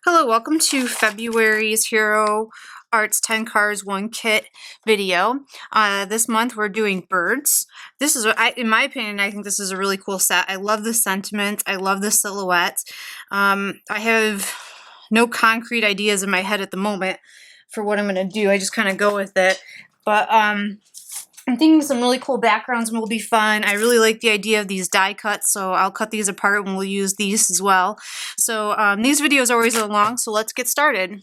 Hello, welcome to February's Hero Arts 10 Cards 1 Kit video. This month we're doing birds. This is, in my opinion, I think this is a really cool set. I love the sentiment. I love the silhouette. I have no concrete ideas in my head at the moment for what I'm going to do. I just kind of go with it. But I'm thinking some really cool backgrounds will be fun. I really like the idea of these die cuts, so I'll cut these apart and we'll use these as well. So these videos are always so long, so let's get started.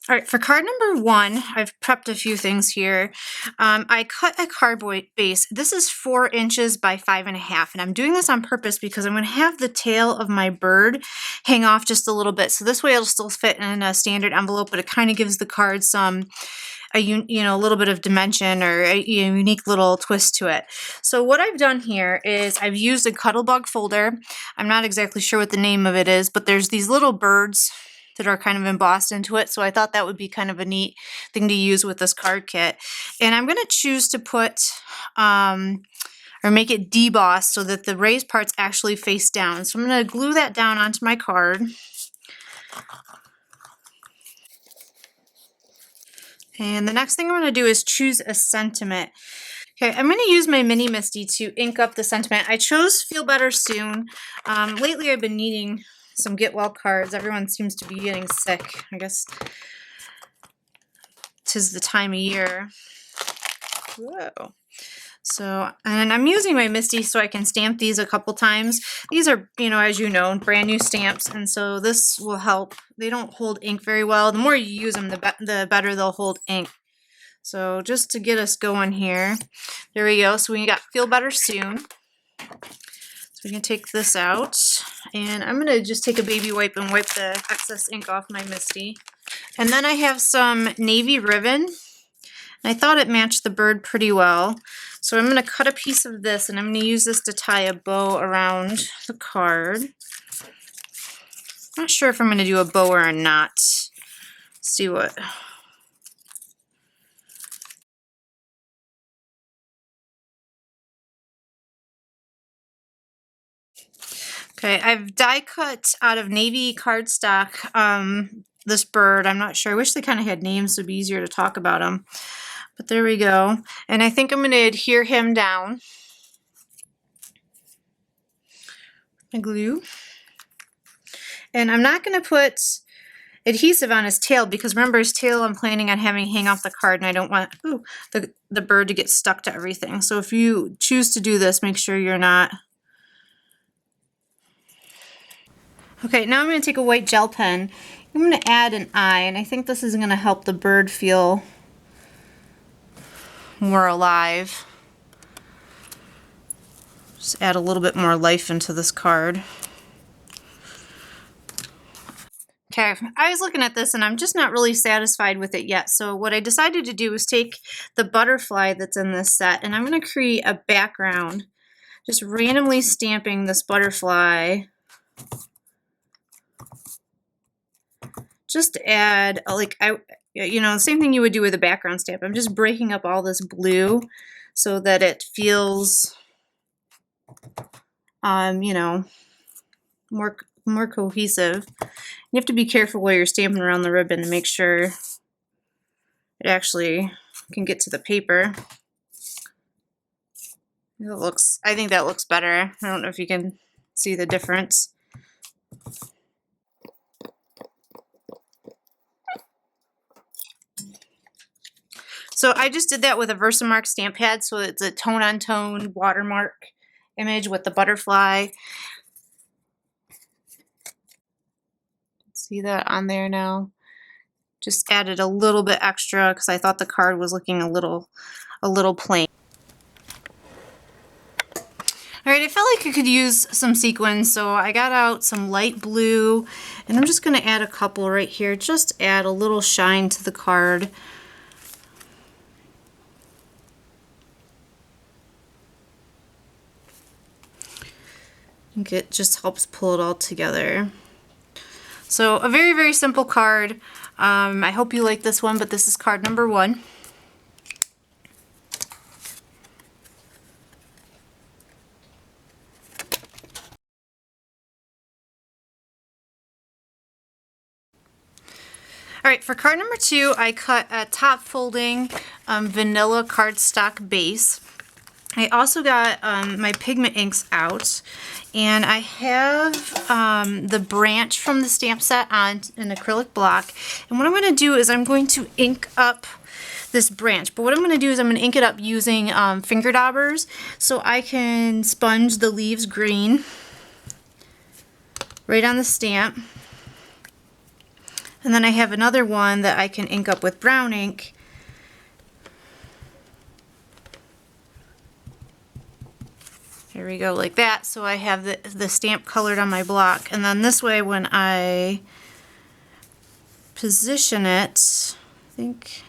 All right, for card number 1, I've prepped a few things here. I cut a cardboard base. This is 4 inches by 5.5, and I'm doing this on purpose because I'm going to have the tail of my bird hang off just a little bit. So this way it'll still fit in a standard envelope, but it kind of gives the card some a little bit of dimension or a unique little twist to it. So what I've done here is I've used a Cuttlebug folder. I'm not exactly sure what the name of it is, but there's these little birds that are kind of embossed into it. So I thought that would be kind of a neat thing to use with this card kit. And I'm going to choose to put or make it debossed so that the raised parts actually face down. So I'm going to glue that down onto my card. And the next thing I'm going to do is choose a sentiment. Okay, I'm going to use my Mini Misty to ink up the sentiment. I chose Feel Better Soon. Lately I've been needing some get well cards. Everyone seems to be getting sick. I guess 'tis the time of year. Whoa. So, and I'm using my Misty so I can stamp these a couple times. These are, as you know, brand new stamps, and so this will help. They don't hold ink very well. The more you use them, the better they'll hold ink. So just to get us going here, there we go. So we got Feel Better Soon. So we can take this out, and I'm gonna just take a baby wipe and wipe the excess ink off my Misty. And then I have some navy ribbon. And I thought it matched the bird pretty well. So I'm going to cut a piece of this, and I'm going to use this to tie a bow around the card. Not sure if I'm going to do a bow or a knot. Let's see what. Okay, I've die cut out of navy cardstock this bird. I'm not sure. I wish they kind of had names so it'd be easier to talk about them. But there we go. And I think I'm going to adhere him down. My glue. And I'm not going to put adhesive on his tail because remember his tail I'm planning on having hang off the card, and I don't want the bird to get stuck to everything. So if you choose to do this, make sure you're not. Okay, now I'm going to take a white gel pen. I'm going to add an eye, and I think this is going to help the bird feel more alive. Just add a little bit more life into this card. Okay, I was looking at this and I'm just not really satisfied with it yet. So what I decided to do is take the butterfly that's in this set, and I'm going to create a background, just randomly stamping this butterfly. Just to add, the same thing you would do with a background stamp. I'm just breaking up all this blue so that it feels, more cohesive. You have to be careful while you're stamping around the ribbon to make sure it actually can get to the paper. I think that looks better. I don't know if you can see the difference. So I just did that with a Versamark stamp pad, so it's a tone-on-tone watermark image with the butterfly. See that on there now? Just added a little bit extra because I thought the card was looking a little plain. All right, I felt like I could use some sequins, so I got out some light blue, and I'm just going to add a couple right here. Just add a little shine to the card. I think it just helps pull it all together. So a very, very simple card. I hope you like this one, but this is card number 1. All right, for card number 2, I cut a top folding vanilla cardstock base. I also got my pigment inks out, and I have the branch from the stamp set on an acrylic block. And what I'm going to do is I'm going to ink up this branch. But what I'm going to do is I'm going to ink it up using finger daubers so I can sponge the leaves green right on the stamp. And then I have another one that I can ink up with brown ink. There we go, like that. So I have the stamp colored on my block. And then this way when I position it, I think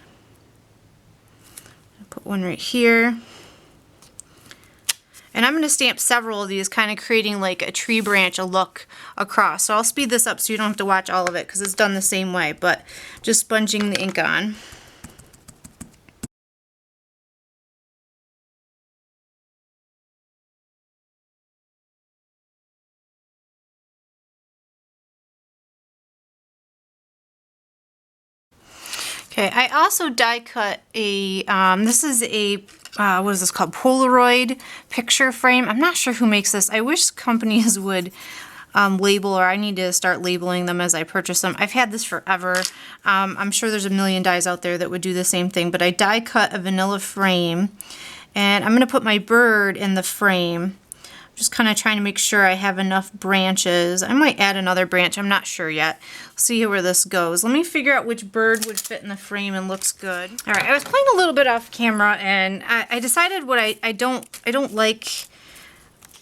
I'll put one right here. And I'm going to stamp several of these, kind of creating like a tree branch, a look across. So I'll speed this up so you don't have to watch all of it because it's done the same way, but just sponging the ink on. Okay, I also die cut a, this is a, what is this called? Polaroid picture frame. I'm not sure who makes this. I wish companies would label, or I need to start labeling them as I purchase them. I've had this forever. I'm sure there's a million dies out there that would do the same thing, but I die cut a vanilla frame, and I'm going to put my bird in the frame. Just kind of trying to make sure I have enough branches. I might add another branch. I'm not sure yet. See where this goes. Let me figure out which bird would fit in the frame and looks good. All right, I was playing a little bit off camera, and I decided what I don't like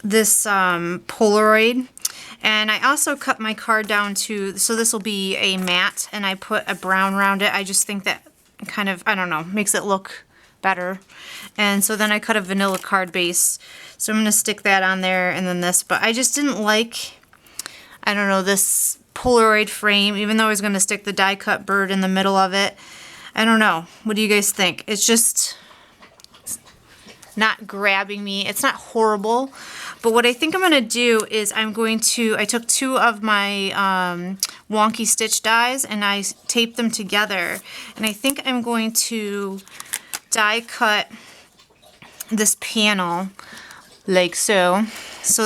this Polaroid. And I also cut my card down to, so this will be a matte, and I put a brown around it. I just think that kind of, I don't know, makes it look better. And so then I cut a vanilla card base. So I'm going to stick that on there and then this. But I just didn't like, I don't know, this Polaroid frame, even though I was going to stick the die cut bird in the middle of it. I don't know. What do you guys think? It's just not grabbing me. It's not horrible. But what I think I'm going to do is I'm going to, I took 2 of my wonky stitch dies and I taped them together. And I think I'm going to die cut this panel like so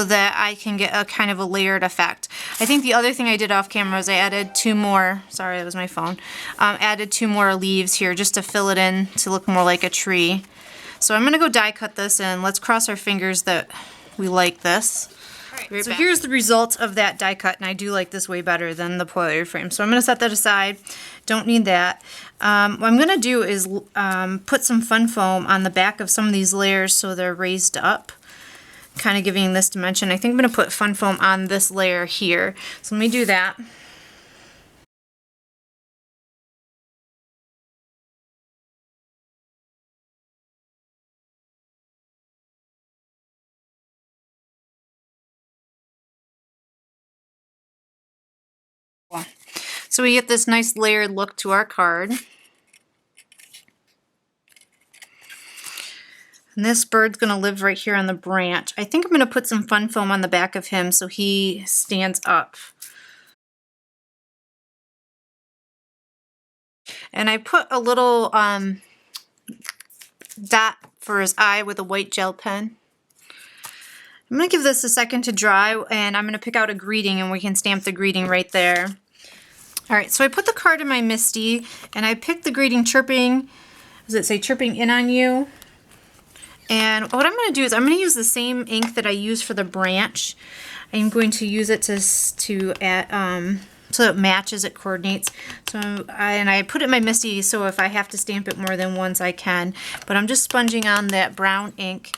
that I can get a kind of a layered effect. I think the other thing I did off camera is I added 2 more, sorry that was my phone, added 2 more leaves here just to fill it in to look more like a tree. So I'm going to go die cut this, and let's cross our fingers that we like this. Right, so here's the result of that die cut, and I do like this way better than the Polaroid frame. So I'm going to set that aside. Don't need that. What I'm going to do is put some fun foam on the back of some of these layers so they're raised up, kind of giving this dimension. I think I'm going to put fun foam on this layer here. So let me do that. So we get this nice layered look to our card. And this bird's going to live right here on the branch. I think I'm going to put some fun foam on the back of him so he stands up. And I put a little dot for his eye with a white gel pen. I'm going to give this a second to dry, and I'm going to pick out a greeting, and we can stamp the greeting right there. Alright, so I put the card in my MISTI, and I picked the greeting chirping, does it say chirping in on you? And what I'm going to do is I'm going to use the same ink that I used for the branch. I'm going to use it to add, so it matches, it coordinates. So I put it in my MISTI so if I have to stamp it more than once I can. But I'm just sponging on that brown ink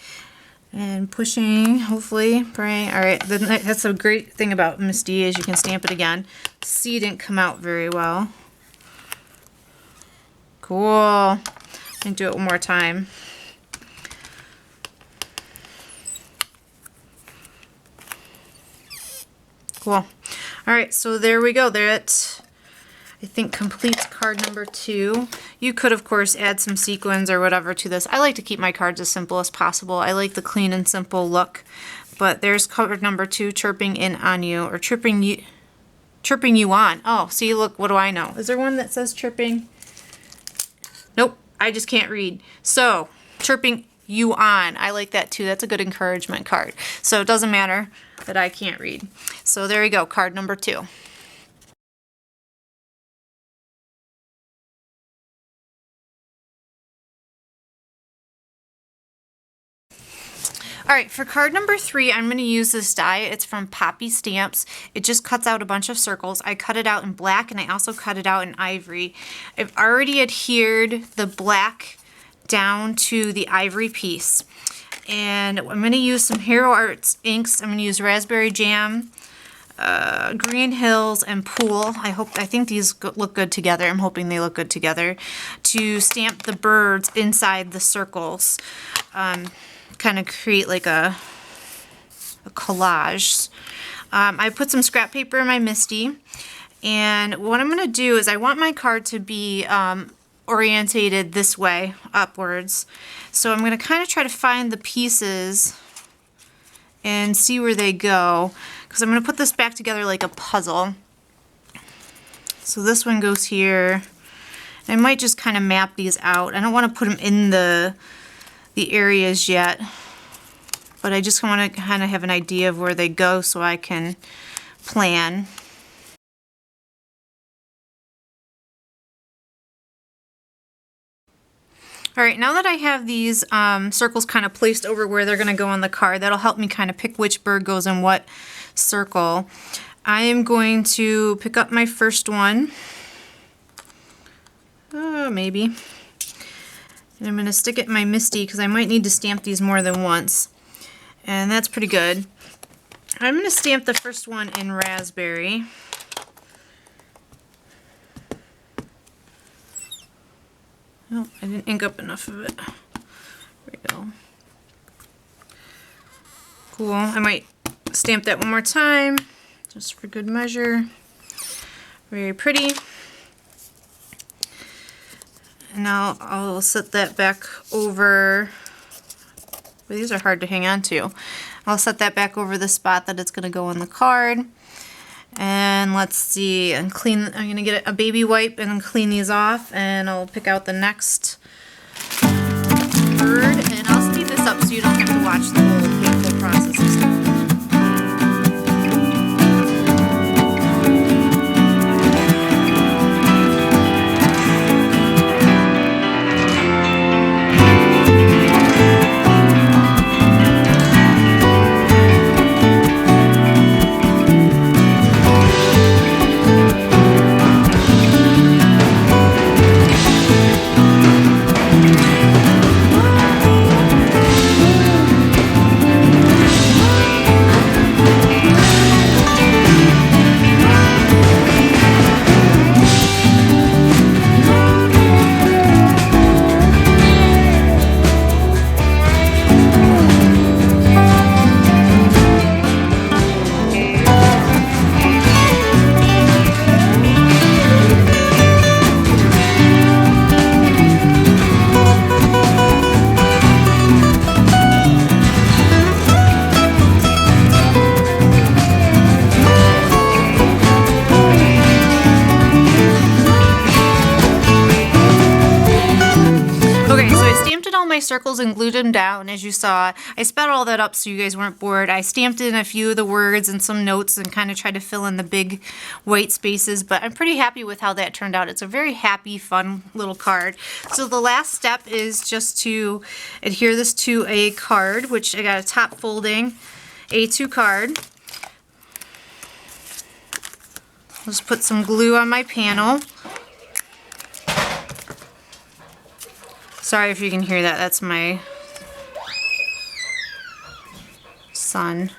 and pushing, hopefully, praying. Alright, that's a great thing about MISTI is you can stamp it again. See, it didn't come out very well. Cool. I'm going to do it one more time. Cool. Alright, so there we go. That, I think, completes card number 2. You could, of course, add some sequins or whatever to this. I like to keep my cards as simple as possible. I like the clean and simple look. But there's card number 2, chirping in on you, or chirping you. chirping you on. Oh, see, look, what do I know? Is there one that says chirping? Nope, I just can't read. So, chirping you on. I like that too. That's a good encouragement card. So it doesn't matter that I can't read. So there you go, card number 2. Alright, for card number 3, I'm going to use this die. It's from Poppy Stamps. It just cuts out a bunch of circles. I cut it out in black and I also cut it out in ivory. I've already adhered the black down to the ivory piece. And I'm going to use some Hero Arts inks. I'm going to use Raspberry Jam, Green Hills, and Pool. I think these look good together. I'm hoping they look good together. To stamp the birds inside the circles. Kind of create like a collage. I put some scrap paper in my MISTI, and what I'm going to do is I want my card to be orientated this way, upwards. So I'm going to kind of try to find the pieces and see where they go, because I'm going to put this back together like a puzzle. So this one goes here. I might just kind of map these out. I don't want to put them in the areas yet, but I just want to kind of have an idea of where they go so I can plan. Alright, now that I have these circles kind of placed over where they're going to go on the card, that'll help me kind of pick which bird goes in what circle. I am going to pick up my first one. Maybe. And I'm going to stick it in my MISTI because I might need to stamp these more than once. And that's pretty good. I'm going to stamp the first one in Raspberry. Oh, I didn't ink up enough of it. There we go. Cool. I might stamp that one more time, just for good measure. Very pretty. And now I'll set that back over. Well, these are hard to hang on to. I'll set that back over the spot that it's going to go on the card. And let's see, and clean. I'm going to get a baby wipe and clean these off, and I'll pick out the next bird. And I'll speed this up so you don't have to watch the whole painful process of stuff. My circles and glued them down. As you saw, I sped all that up so you guys weren't bored. I stamped in a few of the words and some notes and kind of tried to fill in the big white spaces, but I'm pretty happy with how that turned out. It's a very happy, fun little card. So the last step is just to adhere this to a card, which I got a top folding A2 card. I'll just put some glue on my panel. Sorry if you can hear that, that's my son.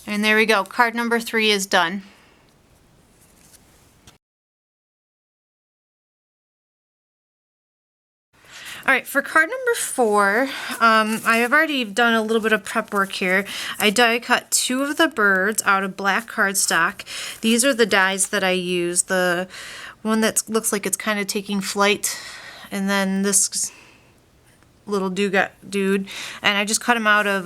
And there we go, card number 3 is done. Alright, for card number 4, I have already done a little bit of prep work here. I die cut 2 of the birds out of black cardstock. These are the dies that I use. The one that looks like it's kind of taking flight, and then this little dude, and I just cut him out of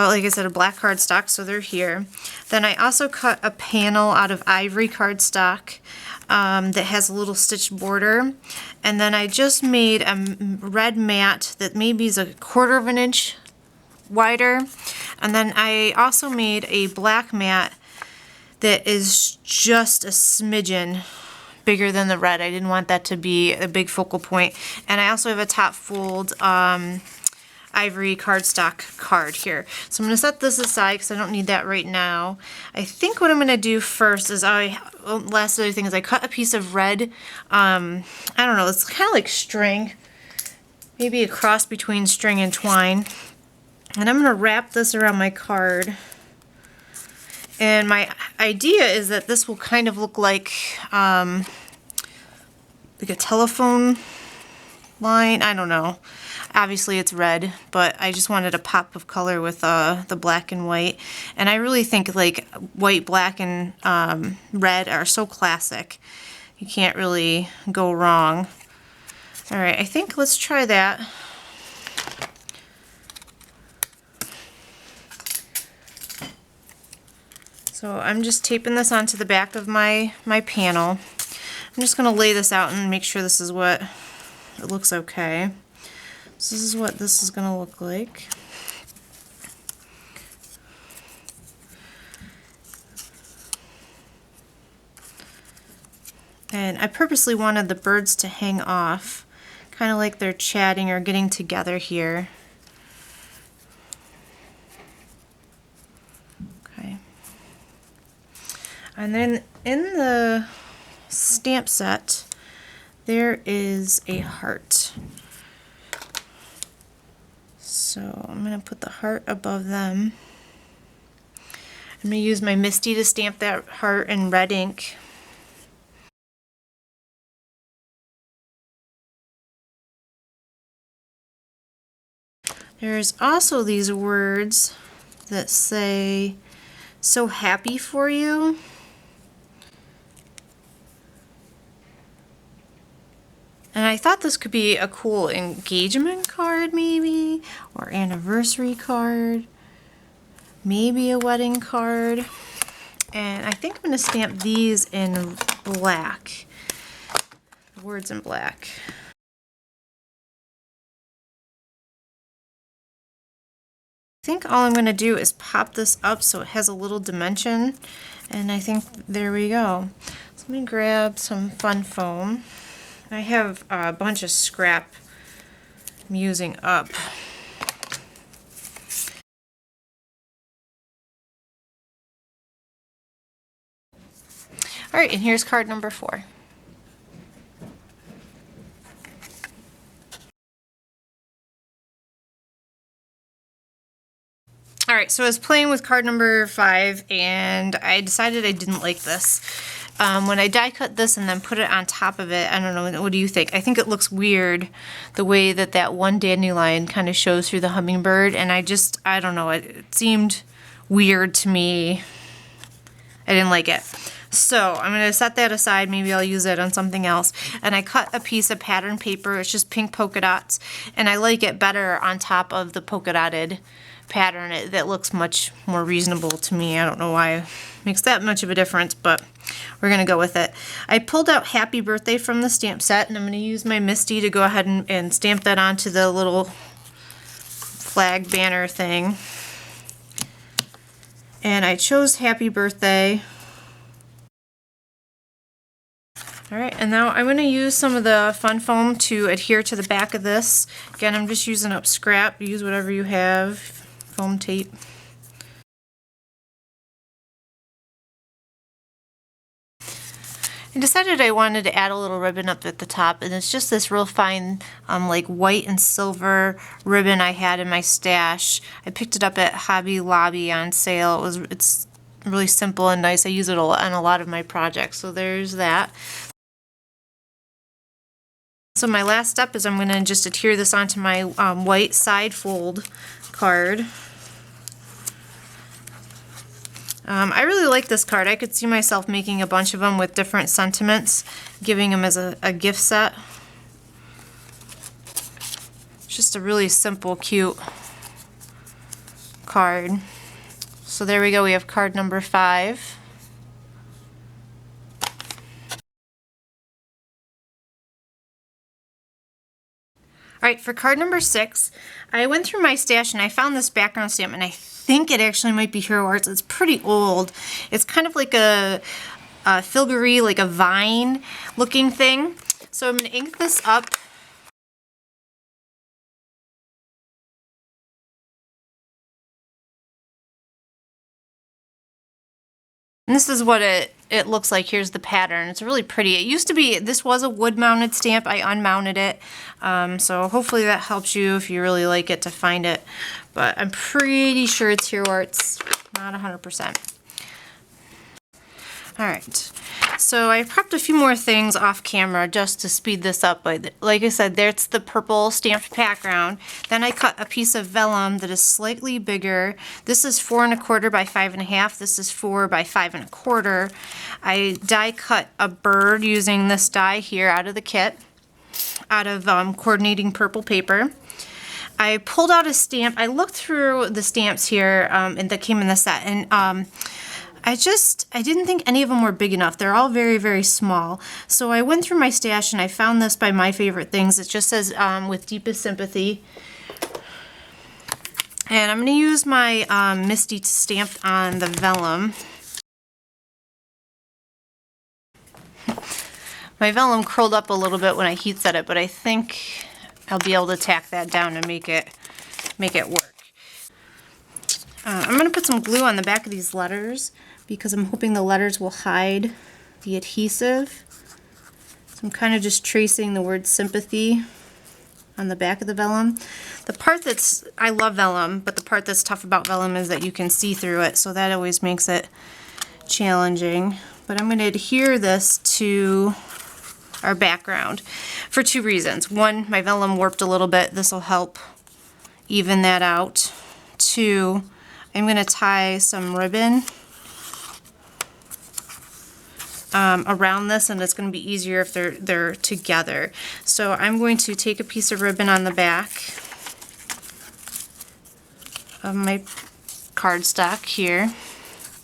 like I said, a black cardstock, so they're here. Then I also cut a panel out of ivory cardstock that has a little stitched border. And then I just made a red mat that maybe is a 1/4 of an inch wider. And then I also made a black mat that is just a smidgen bigger than the red. I didn't want that to be a big focal point. And I also have a top fold ivory cardstock card here. So I'm going to set this aside because I don't need that right now. I think what I'm going to do first is last other thing is I cut a piece of red, I don't know, it's kind of like string, maybe a cross between string and twine. And I'm going to wrap this around my card. And my idea is that this will kind of look like a telephone line. I don't know. Obviously it's red, but I just wanted a pop of color with the black and white. And I really think like white, black, and red are so classic. You can't really go wrong. All right, I think let's try that. So I'm just taping this onto the back of my panel. I'm just going to lay this out and make sure this is what it looks okay. So this is what this is going to look like. And I purposely wanted the birds to hang off, kind of like they're chatting or getting together here. Okay. And then in the stamp set, there is a heart. So I'm going to put the heart above them. I'm going to use my Misty to stamp that heart in red ink. There's also these words that say, "So happy for you." And I thought this could be a cool engagement card maybe, or anniversary card, maybe a wedding card. And I think I'm going to stamp these in black, the words in black. I think all I'm going to do is pop this up so it has a little dimension, and I think there we go. So let me grab some fun foam. I have a bunch of scrap I'm using up. All right, and here's card number 4. All right, so I was playing with card number 5, and I decided I didn't like this. When I die cut this and then put it on top of it, I don't know, what do you think? I think it looks weird, the way that that one dandelion kind of shows through the hummingbird, and I don't know, it seemed weird to me. I didn't like it. So I'm going to set that aside. Maybe I'll use it on something else. And I cut a piece of pattern paper. It's just pink polka dots, and I like it better on top of the polka dotted pattern. That looks much more reasonable to me. I don't know why it makes that much of a difference, but we're going to go with it. I pulled out Happy Birthday from the stamp set, and I'm going to use my Misty to go ahead and stamp that onto the little flag banner thing. And I chose Happy Birthday. Alright, and now I'm going to use some of the fun foam to adhere to the back of this. Again, I'm just using up scrap. Use whatever you have. Foam tape. I decided I wanted to add a little ribbon up at the top, and it's just this real fine like white and silver ribbon I had in my stash. I picked it up at Hobby Lobby on sale. It's really simple and nice. I use it on a lot of my projects, so there's that. So my last step is I'm going to just adhere this onto my white side fold card. I really like this card. I could see myself making a bunch of them with different sentiments, giving them as a gift set. It's just a really simple, cute card. So there we go, we have card number 5. Alright, for card number 6, I went through my stash and I found this background stamp, and I think it actually might be Hero Arts. It's pretty old. It's kind of like a filigree, like a vine looking thing. So I'm going to ink this up. And this is what it looks like. Here's the pattern. It's really pretty. It used to be, this was a wood-mounted stamp. I unmounted it. So hopefully that helps you if you really like it to find it. But I'm pretty sure it's Hero Arts, not 100%. Alright, so I prepped a few more things off camera just to speed this up, but like I said, there's the purple stamped background. Then I cut a piece of vellum that is slightly bigger. This is 4 1/4 by 5 1/2. This is 4 by 5 1/4. I die cut a bird using this die here out of the kit, out of coordinating purple paper. I pulled out a stamp. I looked through the stamps here and that came in the set, and I didn't think any of them were big enough. They're all very, very small. So I went through my stash and I found this by My Favorite Things. It just says, with deepest sympathy. And I'm going to use my Misty stamp on the vellum. My vellum curled up a little bit when I heat set it, but I think I'll be able to tack that down and make it work. I'm going to put some glue on the back of these letters because I'm hoping the letters will hide the adhesive. So I'm kind of just tracing the word sympathy on the back of the vellum. The part that's, I love vellum, but the part that's tough about vellum is that you can see through it, so that always makes it challenging. But I'm going to adhere this to our background for 2 reasons. 1, my vellum warped a little bit. This will help even that out. 2, I'm going to tie some ribbon around this, and it's going to be easier if they're together. So I'm going to take a piece of ribbon on the back of my cardstock here.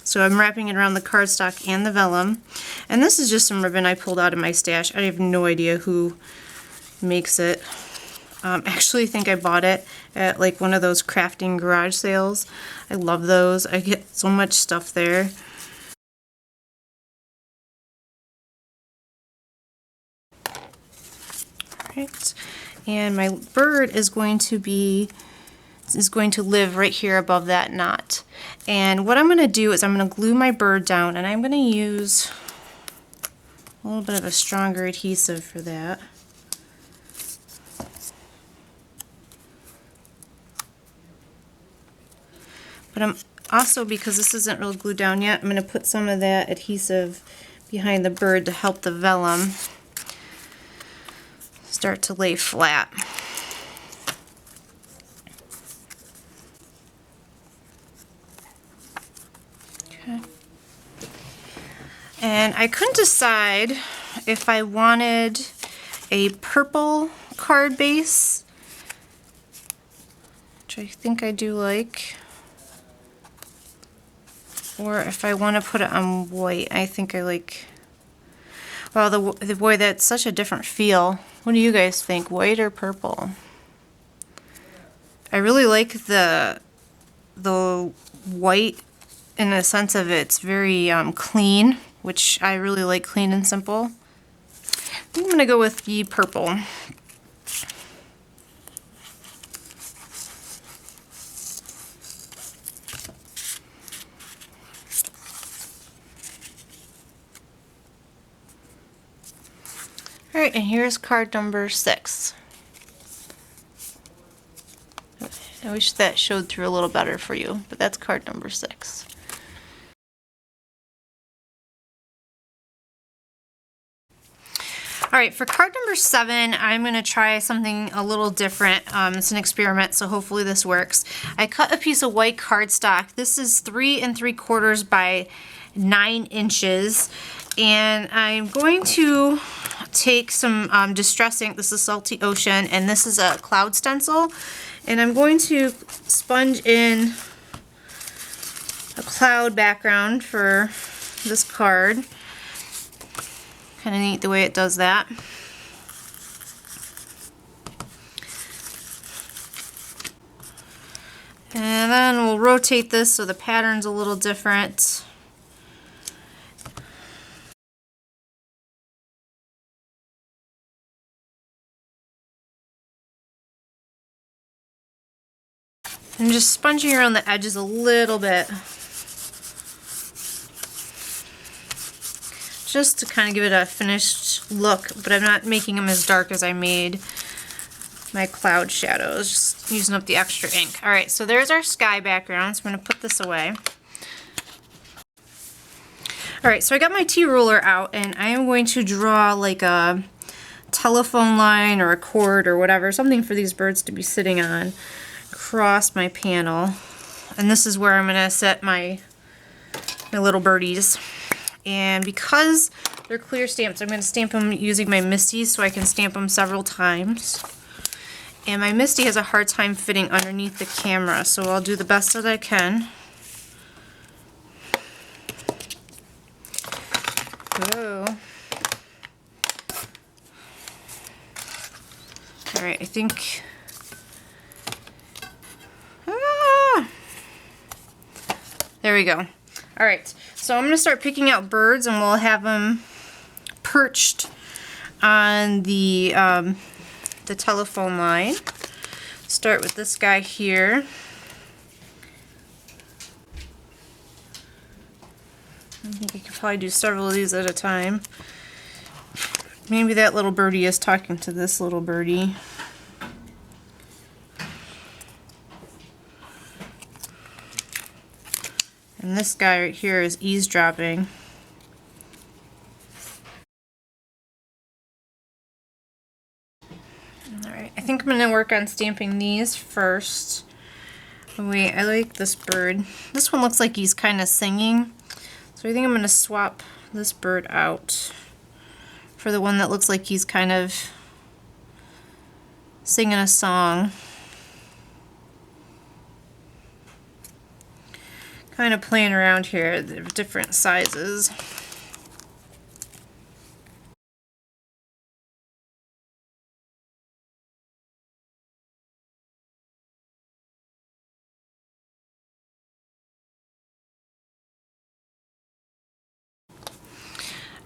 So I'm wrapping it around the cardstock and the vellum. And this is just some ribbon I pulled out of my stash. I have no idea who makes it. Actually, I think I bought it at like one of those crafting garage sales. I love those. I get so much stuff there. Alright, and my bird is going to live right here above that knot. And what I'm going to do is I'm going to glue my bird down, and I'm going to use a little bit of a stronger adhesive for that. But I'm also, because this isn't real glued down yet, I'm going to put some of that adhesive behind the bird to help the vellum start to lay flat. Okay. And I couldn't decide if I wanted a purple card base, which I think I do like, or if I want to put it on white. I think I like, well, the boy, that's such a different feel. What do you guys think, white or purple? I really like the white in the sense of it's very clean, which I really like clean and simple. I think I'm going to go with the purple. Alright, and here's card number 6. I wish that showed through a little better for you, but that's card number 6. Alright, for card number 7, I'm going to try something a little different. It's an experiment, so hopefully this works. I cut a piece of white cardstock. This is 3 3/4 by 9 inches, and I'm going to take some Distress ink. This is Salty Ocean, and this is a cloud stencil, and I'm going to sponge in a cloud background for this card. Kind of neat the way it does that. And then we'll rotate this so the pattern's a little different. I'm just sponging around the edges a little bit, just to kind of give it a finished look, but I'm not making them as dark as I made my cloud shadows, just using up the extra ink. Alright, so there's our sky background, so I'm going to put this away. Alright, so I got my T-ruler out, and I am going to draw like a telephone line or a cord or whatever, something for these birds to be sitting on, across my panel. And this is where I'm going to set my little birdies. And because they're clear stamps, I'm going to stamp them using my Misty so I can stamp them several times. And my Misty has a hard time fitting underneath the camera, so I'll do the best that I can. Whoa. Alright, I think... There we go. Alright, so I'm going to start picking out birds, and we'll have them perched on the telephone line. Start with this guy here. I think I could probably do several of these at a time. Maybe that little birdie is talking to this little birdie. And this guy right here is eavesdropping. Alright, I think I'm going to work on stamping these first. Wait, I like this bird. This one looks like he's kind of singing. So I think I'm going to swap this bird out for the one that looks like he's kind of singing a song. Kind of playing around here, they're different sizes.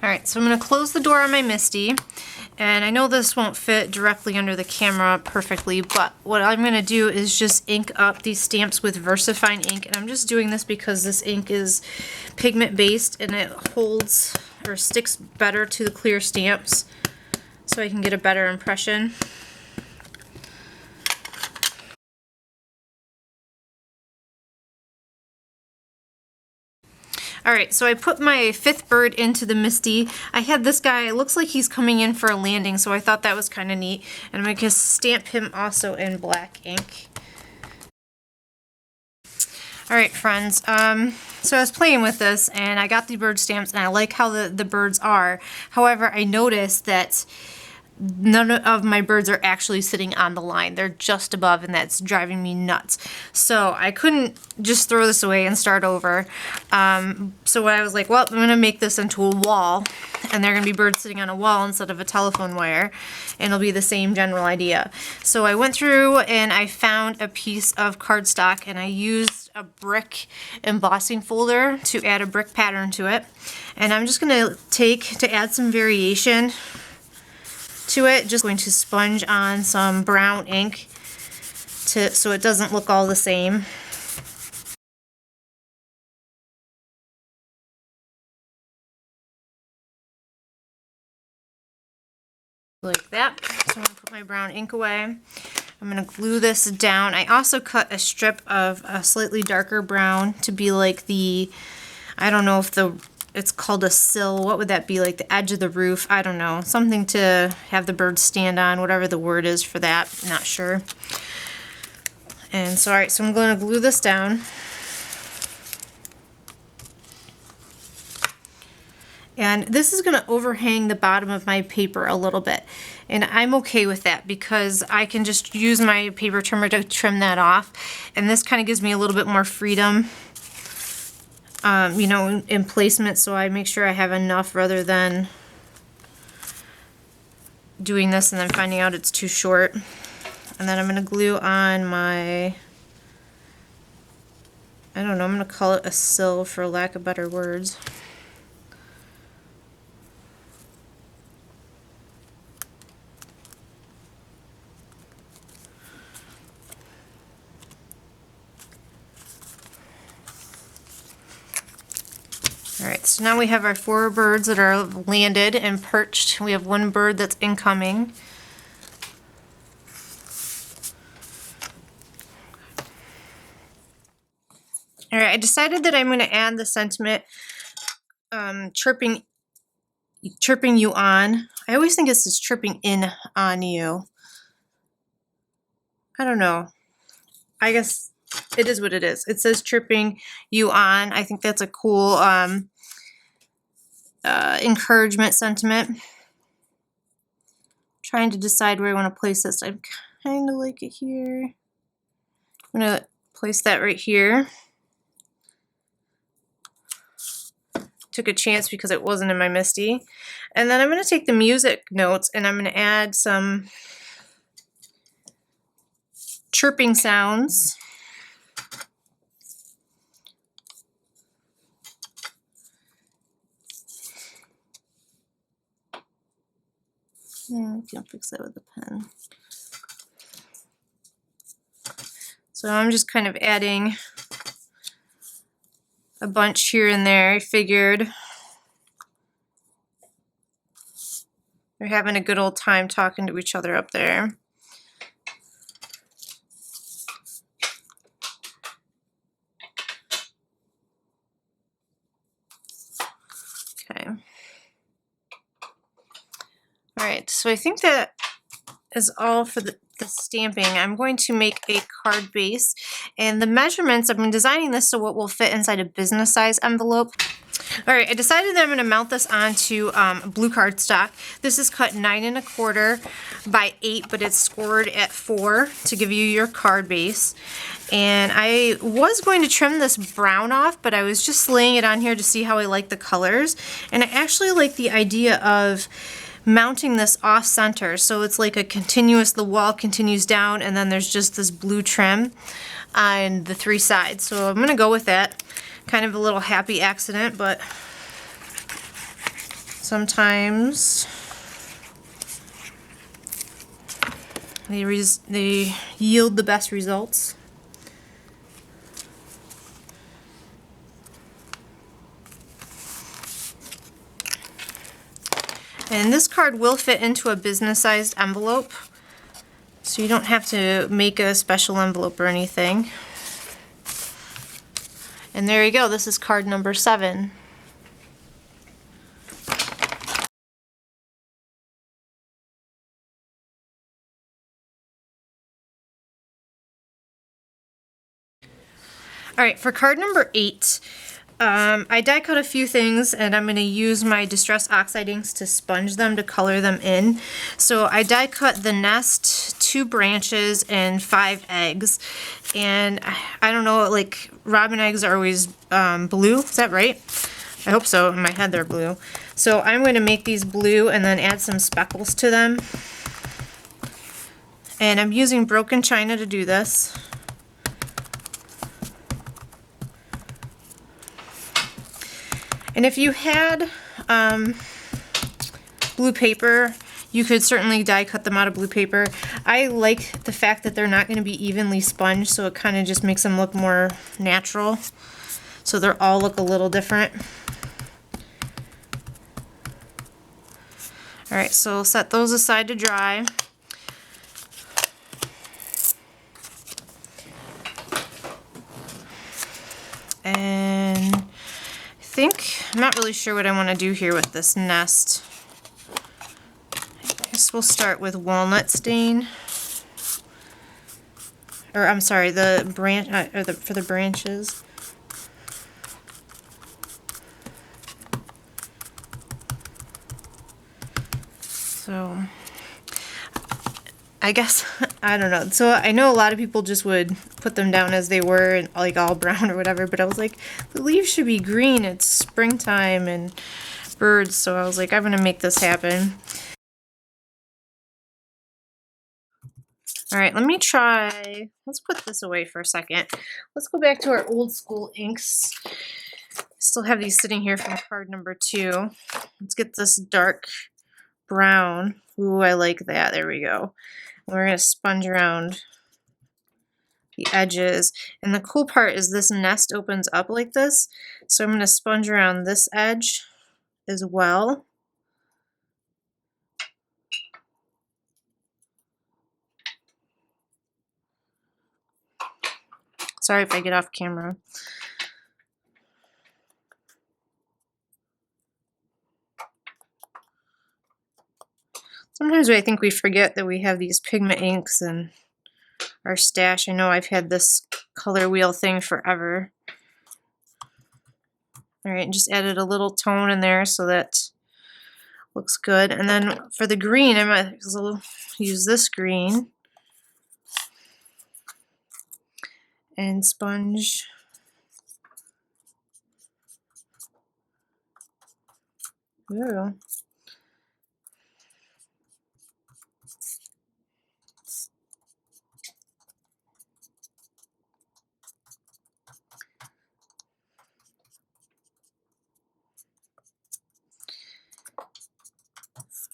Alright, so I'm going to close the door on my Misty, and I know this won't fit directly under the camera perfectly, but what I'm going to do is just ink up these stamps with VersaFine ink, and I'm just doing this because this ink is pigment based and it holds or sticks better to the clear stamps so I can get a better impression. Alright, so I put my fifth bird into the Misty. I had this guy, it looks like he's coming in for a landing, so I thought that was kind of neat. And I'm going to stamp him also in black ink. Alright friends, so I was playing with this and I got the bird stamps and I like how the birds are. However, I noticed that none of my birds are actually sitting on the line. They're just above, and that's driving me nuts. So I couldn't just throw this away and start over. So what I was like, well, I'm going to make this into a wall, and they're going to be birds sitting on a wall instead of a telephone wire, and it'll be the same general idea. So I went through and I found a piece of cardstock, and I used a brick embossing folder to add a brick pattern to it. And I'm just going to add some variation to it, just going to sponge on some brown ink so it doesn't look all the same. Like that. So I'm going to put my brown ink away. I'm going to glue this down. I also cut a strip of a slightly darker brown to be like the, I don't know if it's called a sill. What would that be? Like the edge of the roof? I don't know. Something to have the birds stand on, whatever the word is for that. Not sure. And so, alright, so I'm going to glue this down. And this is going to overhang the bottom of my paper a little bit. And I'm okay with that because I can just use my paper trimmer to trim that off. And this kind of gives me a little bit more freedom you know, in placement, so I make sure I have enough rather than doing this and then finding out it's too short. And then I'm going to glue on my, I don't know, I'm going to call it a sill for lack of better words. Alright, so now we have our 4 birds that are landed and perched. We have 1 bird that's incoming. Alright, I decided that I'm going to add the sentiment chirping you on. I always think it's just chirping in on you. I don't know. I guess it is what it is. It says chirping you on. I think that's a cool encouragement sentiment. Trying to decide where I want to place this. I kind of like it here. I'm going to place that right here. Took a chance because it wasn't in my MISTI. And then I'm going to take the music notes and I'm going to add some chirping sounds. Yeah, I can fix that with a pen. So I'm just kind of adding a bunch here and there. I figured they're having a good old time talking to each other up there. Okay. Alright, so I think that is all for the stamping. I'm going to make a card base, and the measurements, I'm designing this so it will fit inside a business size envelope. Alright, I decided that I'm going to mount this onto blue cardstock. This is cut 9 1/4 by 8, but it's scored at 4 to give you your card base. And I was going to trim this brown off, but I was just laying it on here to see how I like the colors. And I actually like the idea of mounting this off center, so it's like a continuous, the wall continues down and then there's just this blue trim on the 3 sides. So I'm going to go with that. Kind of a little happy accident, but sometimes they yield the best results. And this card will fit into a business-sized envelope, so you don't have to make a special envelope or anything. And there you go, this is card number 7. Alright, for card number 8, I die cut a few things and I'm going to use my Distress Oxide inks to sponge them to color them in. So I die cut the nest, 2 branches, and 5 eggs. And I don't know, like, robin eggs are always blue, is that right? I hope so, in my head they're blue. So I'm going to make these blue and then add some speckles to them. And I'm using broken china to do this. And if you had blue paper, you could certainly die cut them out of blue paper. I like the fact that they're not going to be evenly sponged, so it kind of just makes them look more natural. So they all look a little different. Alright, so set those aside to dry. And I'm not really sure what I want to do here with this nest. I guess we'll start with walnut stain. Or I'm sorry, the branch for the branches. So I guess I don't know. So I know a lot of people just would put them down as they were, and like all brown or whatever, but I was like, the leaves should be green. It's springtime and birds, so I was like, I'm gonna make this happen. All right, let me try, let's put this away for a second. Let's go back to our old school inks. Still have these sitting here from card number 2. Let's get this dark brown. Ooh, I like that. There we go. And we're gonna sponge around the edges. And the cool part is this nest opens up like this. So I'm gonna sponge around this edge as well. Sorry if I get off camera. Sometimes I think we forget that we have these pigment inks in our stash. I know I've had this color wheel thing forever. All right, just added a little tone in there so that looks good. And then for the green, I might use this green and sponge. Ooh.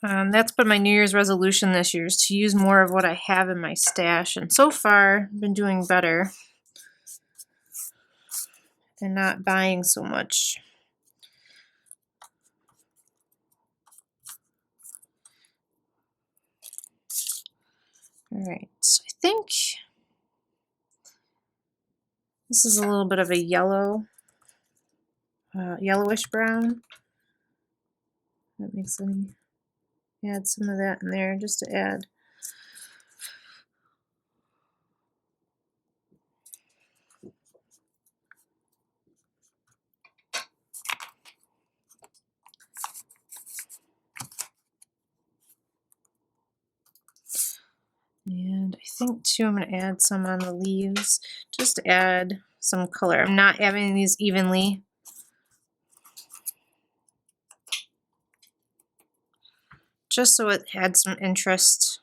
That's been my New Year's resolution this year, is to use more of what I have in my stash. And so far, I've been doing better and not buying so much. All right, so I think this is a little bit of a yellow, yellowish brown. That makes any, add some of that in there just to add. And I think too I'm going to add some on the leaves just to add some color. I'm not adding these evenly. Just so it had some interest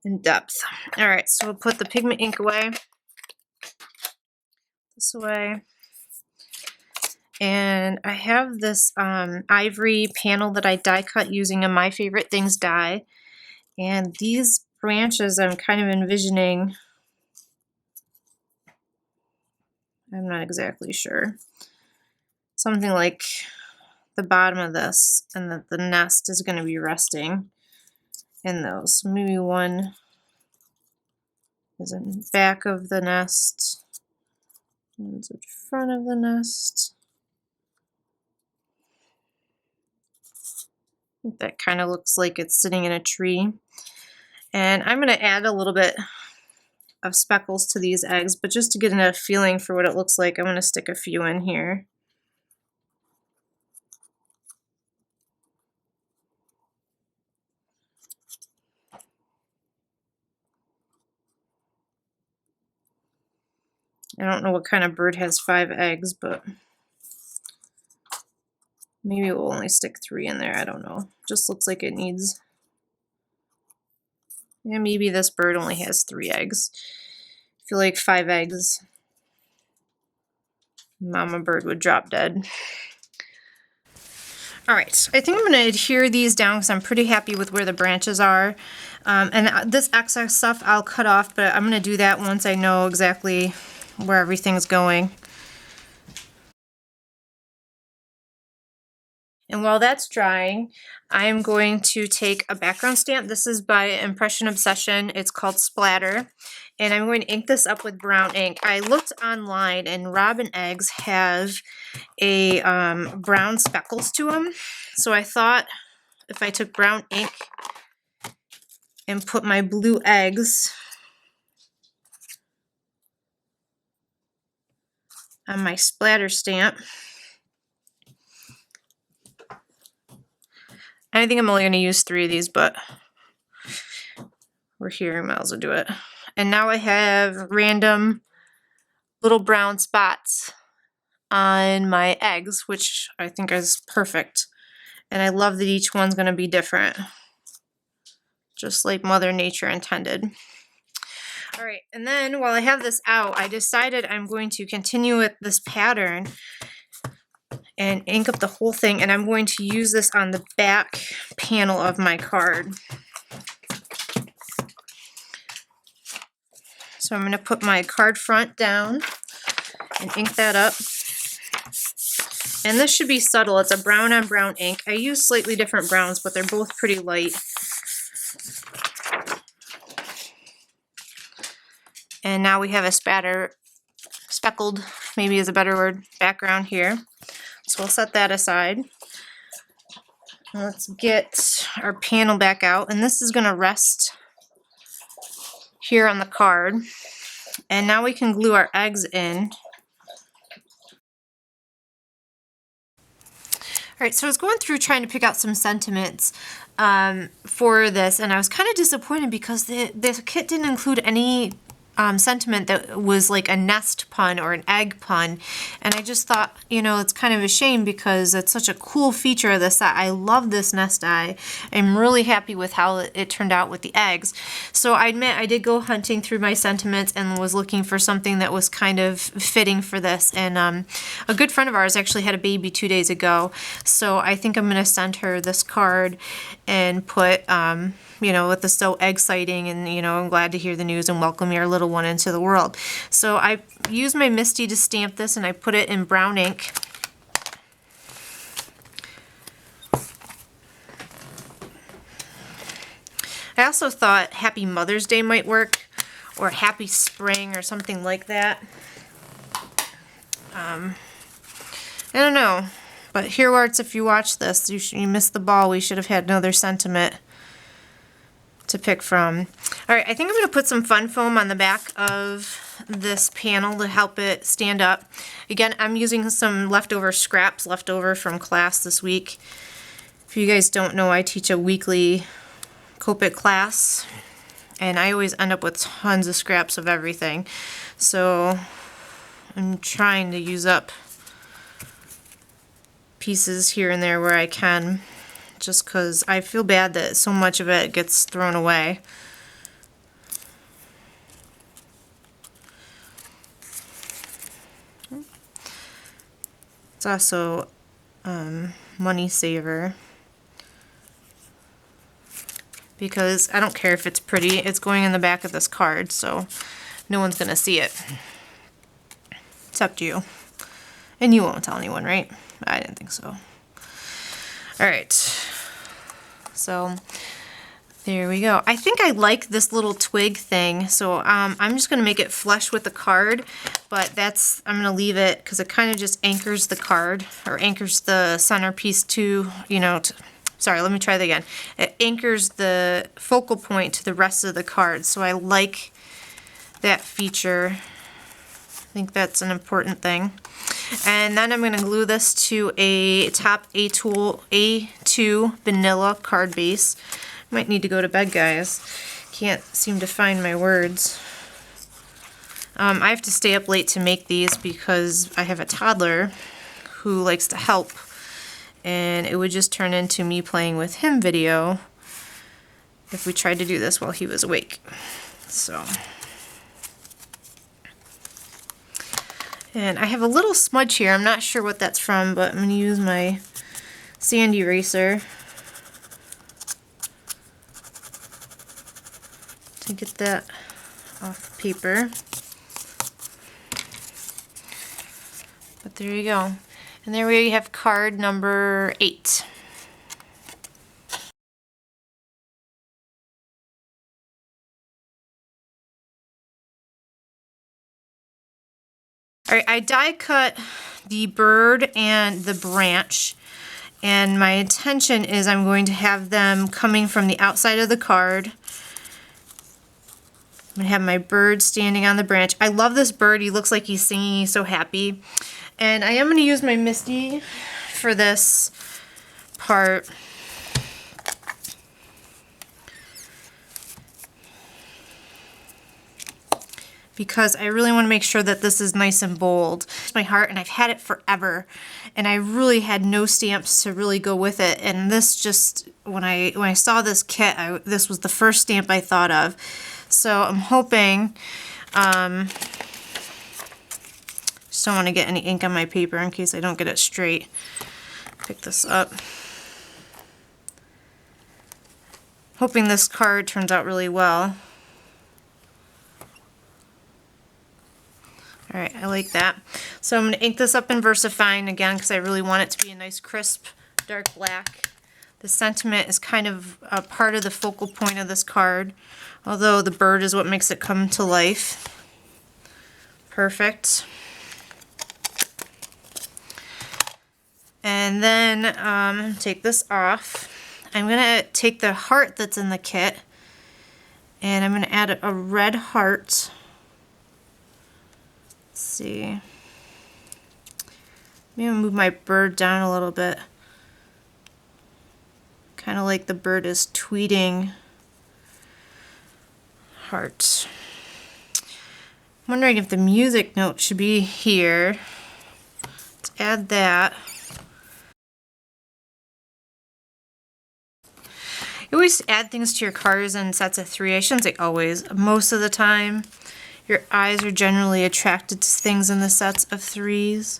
and depth. All right, so we'll put the pigment ink away. This away. And I have this ivory panel that I die cut using a My Favorite Things die. And these branches I'm kind of envisioning, I'm not exactly sure, something like the bottom of this, and that the nest is going to be resting in those. So maybe one is in the back of the nest, one's in front of the nest. I think that kind of looks like it's sitting in a tree. And I'm going to add a little bit of speckles to these eggs, but just to get a feeling for what it looks like, I'm going to stick a few in here. I don't know what kind of bird has 5 eggs, but maybe we'll only stick 3 in there. I don't know. Just looks like it needs. Yeah, maybe this bird only has 3 eggs. I feel like 5 eggs, mama bird would drop dead. All right, so I think I'm going to adhere these down because I'm pretty happy with where the branches are. And this excess stuff I'll cut off, but I'm going to do that once I know exactly where everything's going. And while that's drying, I am going to take a background stamp. This is by Impression Obsession. It's called Splatter. And I'm going to ink this up with brown ink. I looked online and robin eggs have a brown speckles to them. So I thought if I took brown ink and put my blue eggs on my splatter stamp. I think I'm only going to use 3 of these, but We're here, I might as well do it. And now I have random little brown spots on my eggs, which I think is perfect. And I love that each one's going to be different, just like Mother Nature intended. All right, and then while I have this out, I decided I'm going to continue with this pattern and ink up the whole thing, and I'm going to use this on the back panel of my card. So I'm going to put my card front down and ink that up. And this should be subtle. It's a brown on brown ink. I use slightly different browns, but they're both pretty light. And now we have a speckled, maybe is a better word, background here. So we'll set that aside. Let's get our panel back out. And this is going to rest here on the card. And now we can glue our eggs in. All right, so I was going through trying to pick out some sentiments for this, and I was kind of disappointed because the kit didn't include any sentiment that was like a nest pun or an egg pun, and I just thought, you know, it's kind of a shame because it's such a cool feature of this set. I love this nest die. I'm really happy with how it turned out with the eggs. So I admit I did go hunting through my sentiments and was looking for something that was kind of fitting for this, and a good friend of ours actually had a baby 2 days ago, so I think I'm going to send her this card and put you know, with the so exciting, and you know, I'm glad to hear the news and welcome your little one into the world. So I used my Misty to stamp this, and I put it in brown ink. I also thought Happy Mother's Day might work, or Happy Spring, or something like that. I don't know, but here, Arts, if you watch this, you missed the ball. We should have had another sentiment to pick from. All right, I think I'm going to put some fun foam on the back of this panel to help it stand up. Again, I'm using some leftover scraps left over from class this week. If you guys don't know, I teach a weekly Copic class, and I always end up with tons of scraps of everything. So I'm trying to use up pieces here and there where I can, just because I feel bad that so much of it gets thrown away. It's also money saver, because I don't care if it's pretty, it's going in the back of this card, so no one's gonna see it except you, and you won't tell anyone, right? I didn't think so. All right, so there we go. I think I like this little twig thing, so I'm just going to make it flush with the card, but I'm going to leave it because it kind of just anchors the card, or anchors the centerpiece to, you know, sorry, let me try that again. It anchors the focal point to the rest of the card, so I like that feature. I think that's an important thing. And then I'm going to glue this to a top A2 vanilla card base. Might need to go to bed, guys. Can't seem to find my words. I have to stay up late to make these because I have a toddler who likes to help, and it would just turn into me playing with him video if we tried to do this while he was awake. So, and I have a little smudge here. I'm not sure what that's from, but I'm going to use my sand eraser to get that off the paper. But there you go. And there we have card number 8. All right, I die cut the bird and the branch, and my intention is I'm going to have them coming from the outside of the card. I'm going to have my bird standing on the branch. I love this bird. He looks like he's singing. He's so happy. And I am going to use my Misty for this part. because I really want to make sure that this is nice and bold. It's my heart, and I've had it forever, and I really had no stamps to really go with it. And this just, when I saw this kit, this was the first stamp I thought of. So I'm hoping, just don't want to get any ink on my paper in case I don't get it straight. Pick this up. Hoping this card turns out really well. Alright, I like that. So I'm going to ink this up in VersaFine again because I really want it to be a nice crisp dark black. The sentiment is kind of a part of the focal point of this card, although the bird is what makes it come to life. Perfect. And then take this off. I'm going to take the heart that's in the kit, and I'm going to add a red heart. Let's see. Maybe I'll move my bird down a little bit. Kind of like the bird is tweeting heart. I'm wondering if the music note should be here. Let's add that. You always add things to your cards in sets of 3. I shouldn't say always. Most of the time, your eyes are generally attracted to things in the sets of 3s.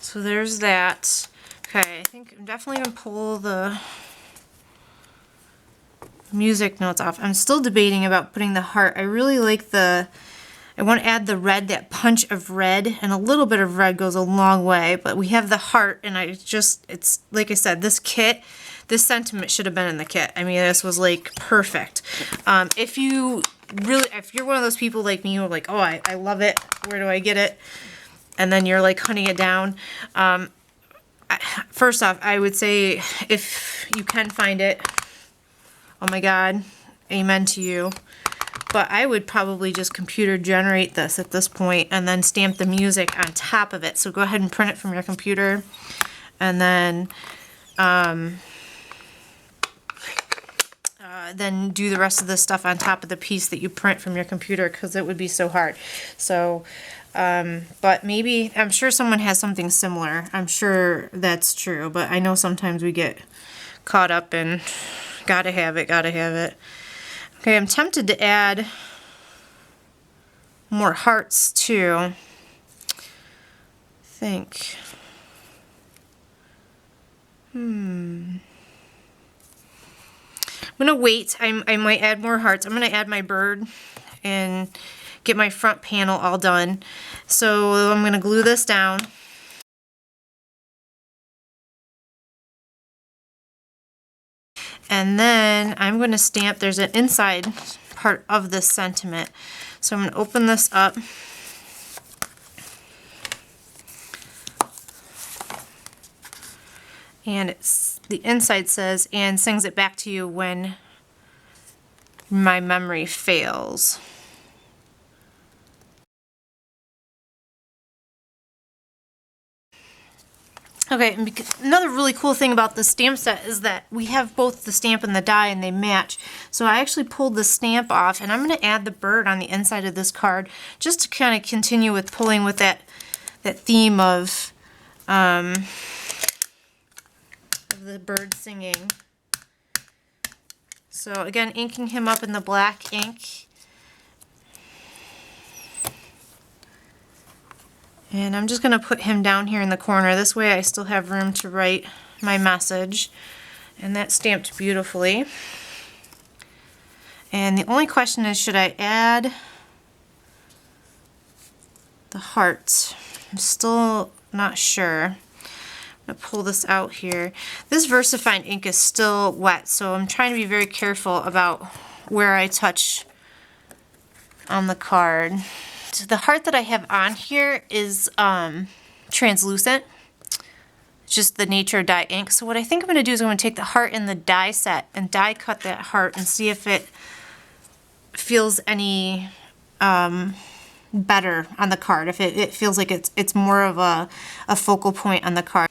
So there's that. Okay, I think I'm definitely going to pull the music notes off. I'm still debating about putting the heart. I really like I want to add the red, that punch of red, and a little bit of red goes a long way, but we have the heart, and it's like I said, this kit, this sentiment should have been in the kit. I mean, this was like perfect. If you're one of those people like me who are like, oh, I love it, where do I get it? And then you're like hunting it down. First off, I would say if you can find it, oh my God, amen to you. But I would probably just computer generate this at this point and then stamp the music on top of it. So go ahead and print it from your computer, and then do the rest of the stuff on top of the piece that you print from your computer, because it would be so hard. So, but maybe, I'm sure someone has something similar. I'm sure that's true, but I know sometimes we get caught up in gotta have it, gotta have it. Okay, I'm tempted to add more hearts too. I think. I'm gonna wait. I might add more hearts. I'm gonna add my bird and get my front panel all done. So I'm gonna glue this down. And then I'm going to stamp, there's an inside part of this sentiment. So I'm going to open this up. And the inside says, and sings it back to you when my memory fails. Okay, and another really cool thing about the stamp set is that we have both the stamp and the die, and they match. So I actually pulled the stamp off, and I'm going to add the bird on the inside of this card just to kind of continue with pulling with that theme of the bird singing. So again, inking him up in the black ink. And I'm just going to put him down here in the corner. This way I still have room to write my message. And that's stamped beautifully. And the only question is, should I add the heart? I'm still not sure. I'm going to pull this out here. This VersaFine ink is still wet, so I'm trying to be very careful about where I touch on the card. The heart that I have on here is translucent. It's just the nature of dye ink. So what I think I'm going to do is I'm going to take the heart in the die set and die cut that heart and see if it feels any better on the card. If it feels like it's more of a focal point on the card.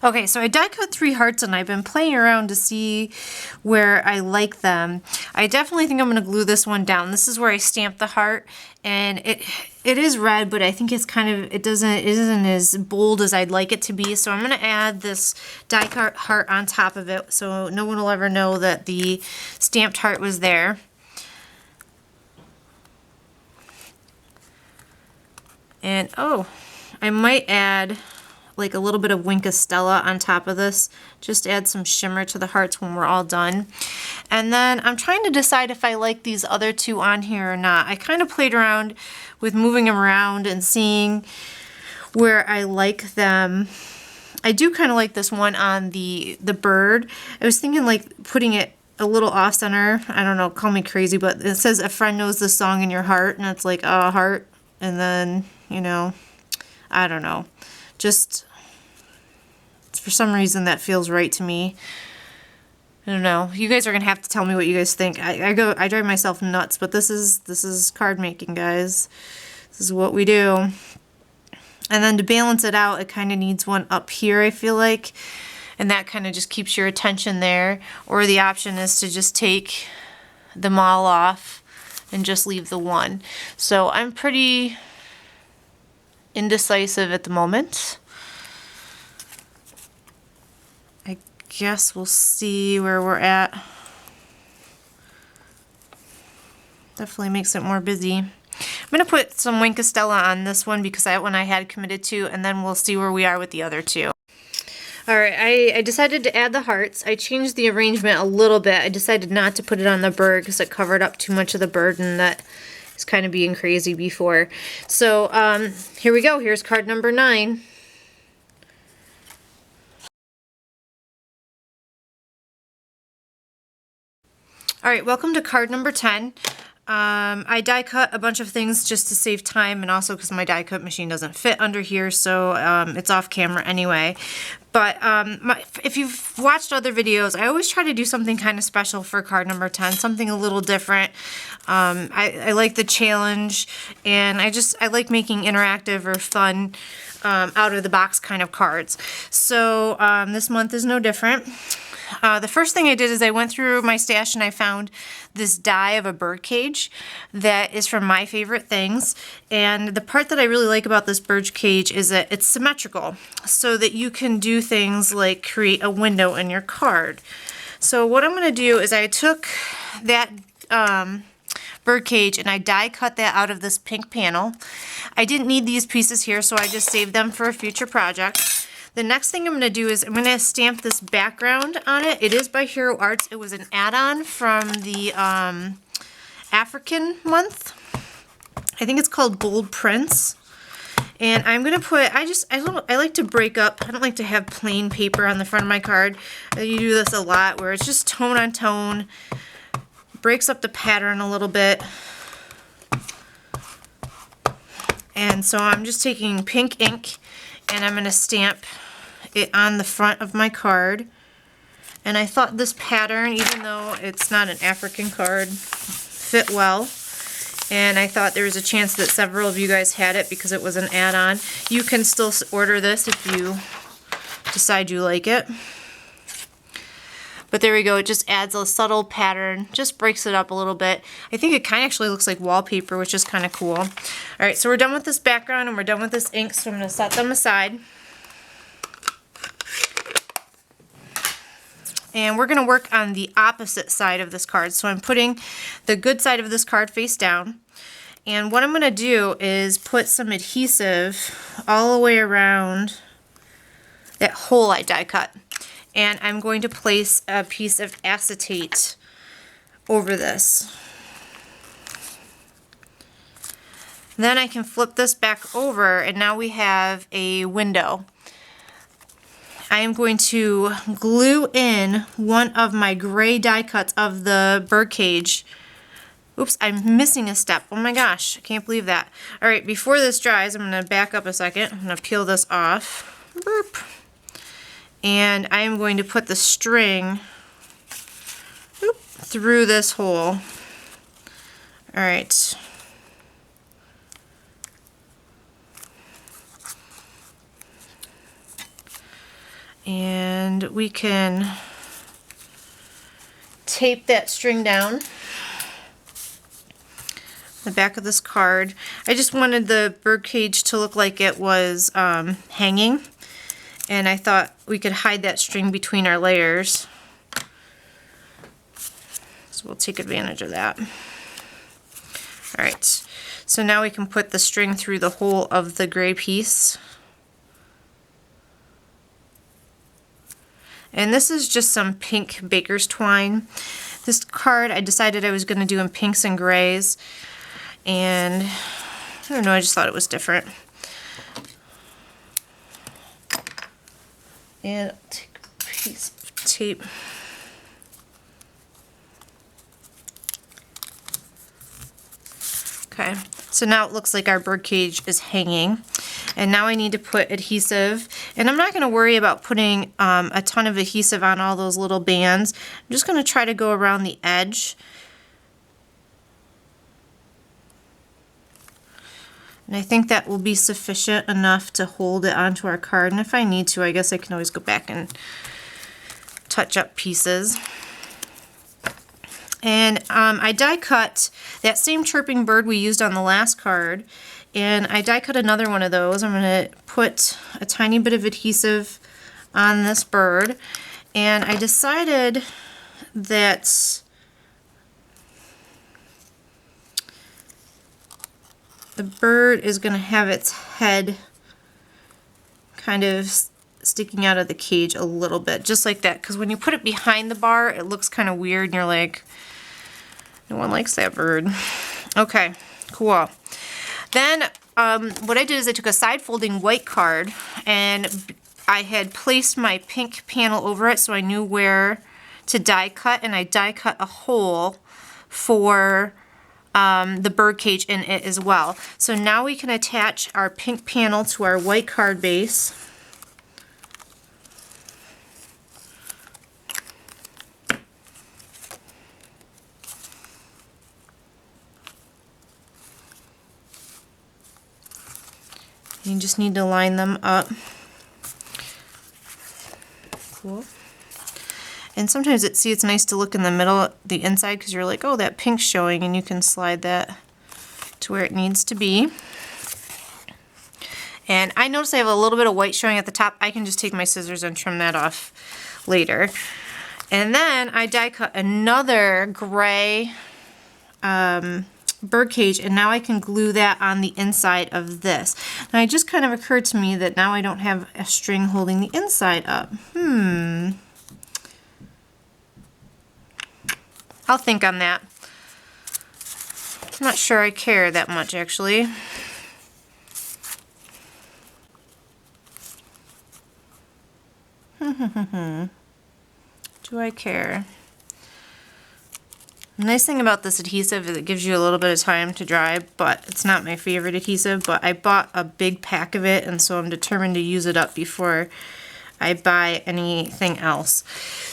Okay, so I die cut 3 hearts and I've been playing around to see where I like them. I definitely think I'm going to glue this one down. This is where I stamped the heart, and it is red, but I think it's kind of, it isn't as bold as I'd like it to be. So I'm going to add this die cut heart on top of it so no one will ever know that the stamped heart was there. And oh, I might add like a little bit of Wink of Stella on top of this, just add some shimmer to the hearts when we're all done. And then I'm trying to decide if I like these other 2 on here or not. I kind of played around with moving them around and seeing where I like them. I do kind of like this one on the bird. I was thinking like putting it a little off center. I don't know, call me crazy, but it says a friend knows the song in your heart, and it's like a heart, and then, you know, I don't know. Just for some reason that feels right to me. I don't know. You guys are gonna have to tell me what you guys think. I drive myself nuts, but this is card making, guys. This is what we do. And then to balance it out, it kind of needs one up here, I feel like, and that kind of just keeps your attention there. Or the option is to just take them all off and just leave the one. So I'm pretty indecisive at the moment. Guess we'll see where we're at. Definitely makes it more busy. I'm going to put some Wink of Stella on this one because that one I had committed to, and then we'll see where we are with the other 2. Alright, I decided to add the hearts. I changed the arrangement a little bit. I decided not to put it on the bird because it covered up too much of the bird, and that is kind of being crazy before. So here we go. Here's card number 9. Alright, welcome to card number 10. I die cut a bunch of things just to save time, and also because my die cut machine doesn't fit under here, so it's off camera anyway. But if you've watched other videos, I always try to do something kind of special for card number 10, something a little different. I like the challenge, and I like making interactive or fun out of the box kind of cards. So this month is no different. The first thing I did is I went through my stash and I found this die of a bird cage that is from My Favorite Things. And the part that I really like about this bird cage is that it's symmetrical, so that you can do things like create a window in your card. So what I'm going to do is I took that bird cage and I die cut that out of this pink panel. I didn't need these pieces here, so I just saved them for a future project. The next thing I'm going to do is I'm going to stamp this background on it. It is by Hero Arts. It was an add-on from the African month. I think it's called Bold Prints. And I'm going to put, I like to break up. I don't like to have plain paper on the front of my card. You do this a lot where it's just tone on tone. Breaks up the pattern a little bit. And so I'm just taking pink ink and I'm going to stamp it on the front of my card. And I thought this pattern, even though it's not an African card, fit well. And I thought there was a chance that several of you guys had it because it was an add-on. You can still order this if you decide you like it. But there we go, it just adds a subtle pattern, just breaks it up a little bit. I think it kind of actually looks like wallpaper, which is kind of cool. Alright, so we're done with this background and we're done with this ink, so I'm going to set them aside. And we're going to work on the opposite side of this card. So I'm putting the good side of this card face down. And what I'm going to do is put some adhesive all the way around that hole I die cut. And I'm going to place a piece of acetate over this. Then I can flip this back over and now we have a window. I am going to glue in one of my gray die cuts of the birdcage. Oops, I'm missing a step. Oh my gosh, I can't believe that. Alright, before this dries, I'm going to back up a second. I'm going to peel this off. Boop. And I am going to put the string through this hole. Alright. And we can tape that string down the back of this card. I just wanted the bird cage to look like it was hanging, and I thought we could hide that string between our layers. So we'll take advantage of that. Alright, so now we can put the string through the hole of the gray piece. And this is just some pink baker's twine. This card I decided I was going to do in pinks and grays. And I don't know, I just thought it was different. And I'll take a piece of tape. Okay, so now it looks like our bird cage is hanging. And now I need to put adhesive. And I'm not going to worry about putting a ton of adhesive on all those little bands. I'm just going to try to go around the edge. And I think that will be sufficient enough to hold it onto our card. And if I need to, I guess I can always go back and touch up pieces. And I die cut that same chirping bird we used on the last card. And I die cut another one of those. I'm going to put a tiny bit of adhesive on this bird. And I decided that the bird is going to have its head kind of sticking out of the cage a little bit, just like that. Because when you put it behind the bar, it looks kind of weird, and you're like, no one likes that bird. Okay, cool. Then what I did is I took a side folding white card, and I had placed my pink panel over it so I knew where to die cut, and I die cut a hole for the bird cage in it as well. So now we can attach our pink panel to our white card base. You just need to line them up. Cool. And sometimes it's nice to look in the middle, the inside, because you're like, oh, that pink's showing, and you can slide that to where it needs to be. And I notice I have a little bit of white showing at the top. I can just take my scissors and trim that off later. And then I die cut another gray bird cage, and now I can glue that on the inside of this. Now it just kind of occurred to me that now I don't have a string holding the inside up. I'll think on that. I'm not sure I care that much, actually. Do I care? The nice thing about this adhesive is it gives you a little bit of time to dry, but it's not my favorite adhesive, but I bought a big pack of it, and so I'm determined to use it up before I buy anything else.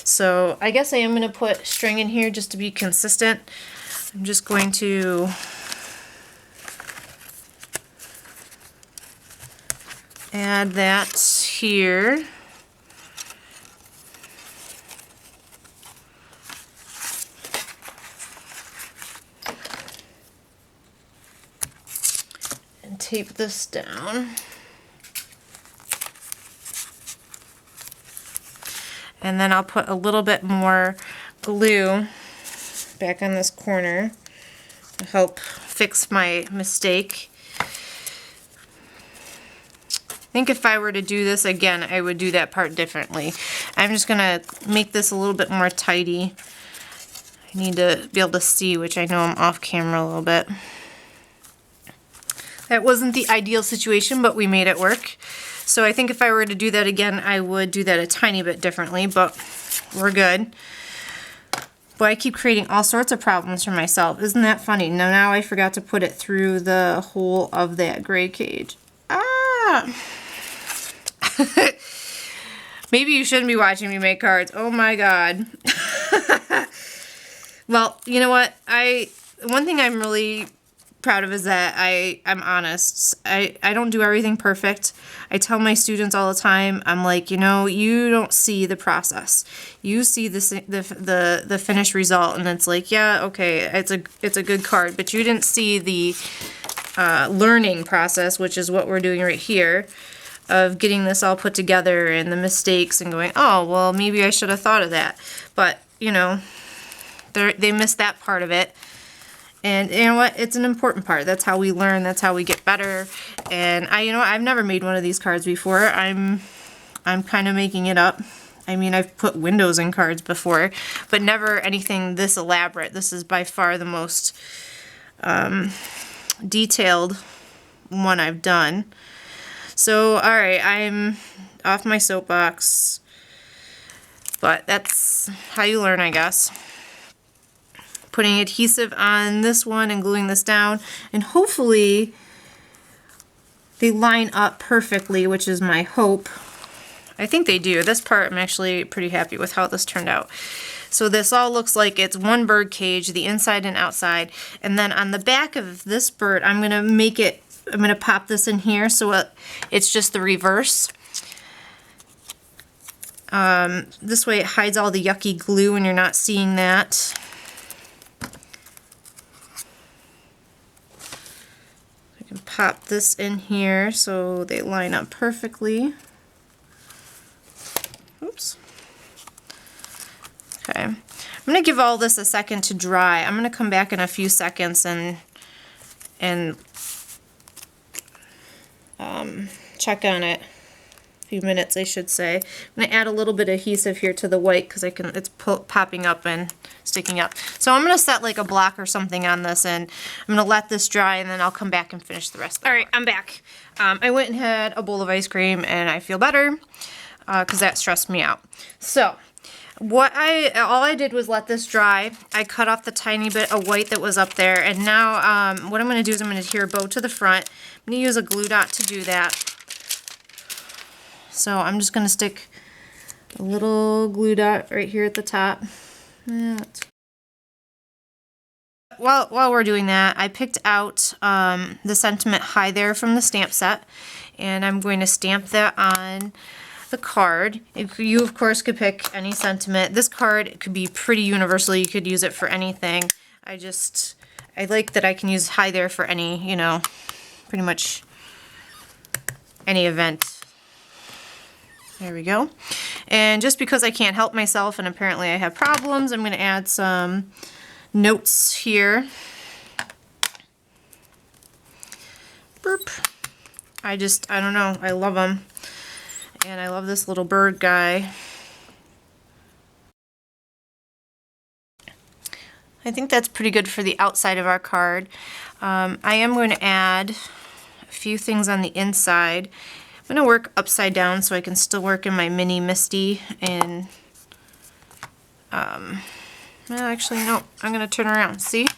So I guess I am going to put string in here just to be consistent. I'm just going to add that here. And tape this down. And then I'll put a little bit more glue back on this corner to help fix my mistake. I think if I were to do this again, I would do that part differently. I'm just going to make this a little bit more tidy. I need to be able to see, which I know I'm off camera a little bit. That wasn't the ideal situation, but we made it work. So I think if I were to do that again, I would do that a tiny bit differently, but we're good. Boy, I keep creating all sorts of problems for myself. Isn't that funny? Now I forgot to put it through the hole of that gray cage. Ah! Maybe you shouldn't be watching me make cards. Oh my god. Well, you know what? One thing I'm really proud of is that I'm honest. I don't do everything perfect. I tell my students all the time, I'm like, you know, you don't see the process. You see the finished result, and it's like, yeah, okay, it's a good card, but you didn't see the learning process, which is what we're doing right here, of getting this all put together and the mistakes and going, oh, well, maybe I should have thought of that. But, you know, they missed that part of it. And you know what? It's an important part. That's how we learn. That's how we get better. And you know, I've never made one of these cards before. I'm kind of making it up. I mean, I've put windows in cards before, but never anything this elaborate. This is by far the most detailed one I've done. So, all right, I'm off my soapbox, but that's how you learn, I guess. Putting adhesive on this one and gluing this down, and hopefully they line up perfectly, which is my hope. I think they do. This part I'm actually pretty happy with how this turned out. So this all looks like it's one bird cage, the inside and outside, and then on the back of this bird I'm gonna pop this in here so it's just the reverse. This way it hides all the yucky glue and you're not seeing that. Pop this in here so they line up perfectly. Oops. Okay. I'm going to give all this a second to dry. I'm going to come back in a few seconds and check on it. A few minutes, I should say. I'm going to add a little bit of adhesive here to the white because it's popping up and sticking up. So I'm going to set like a block or something on this, and I'm going to let this dry, and then I'll come back and finish the rest. All right, I'm back. I went and had a bowl of ice cream, and I feel better because that stressed me out. So all I did was let this dry. I cut off the tiny bit of white that was up there, and now what I'm going to do is I'm going to adhere a bow to the front. I'm going to use a glue dot to do that. So I'm just going to stick a little glue dot right here at the top. Yeah, while we're doing that, I picked out the sentiment Hi There from the stamp set, and I'm going to stamp that on the card. You, of course, could pick any sentiment. This card could be pretty universal. You could use it for anything. I like that I can use Hi There for any, you know, pretty much any event. There we go. And just because I can't help myself, and apparently I have problems, I'm going to add some notes here. Burp. I don't know. I love them. And I love this little bird guy. I think that's pretty good for the outside of our card. I am going to add a few things on the inside. I'm going to work upside down so I can still work in my mini Misty, and well, actually no, I'm going to turn around. See?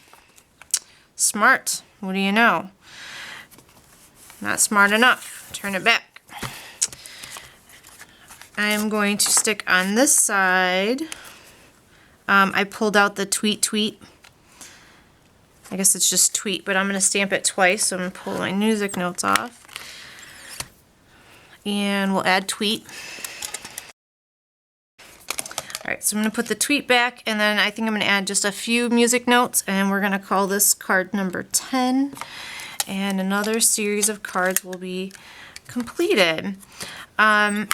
Smart. What do you know? Not smart enough. Turn it back. I'm going to stick on this side. I pulled out the tweet. I guess it's just tweet, but I'm going to stamp it twice, so I'm going to pull my music notes off. And we'll add tweet. Alright, so I'm going to put the tweet back, and then I think I'm going to add just a few music notes, and we're going to call this card number 10. And another series of cards will be completed. I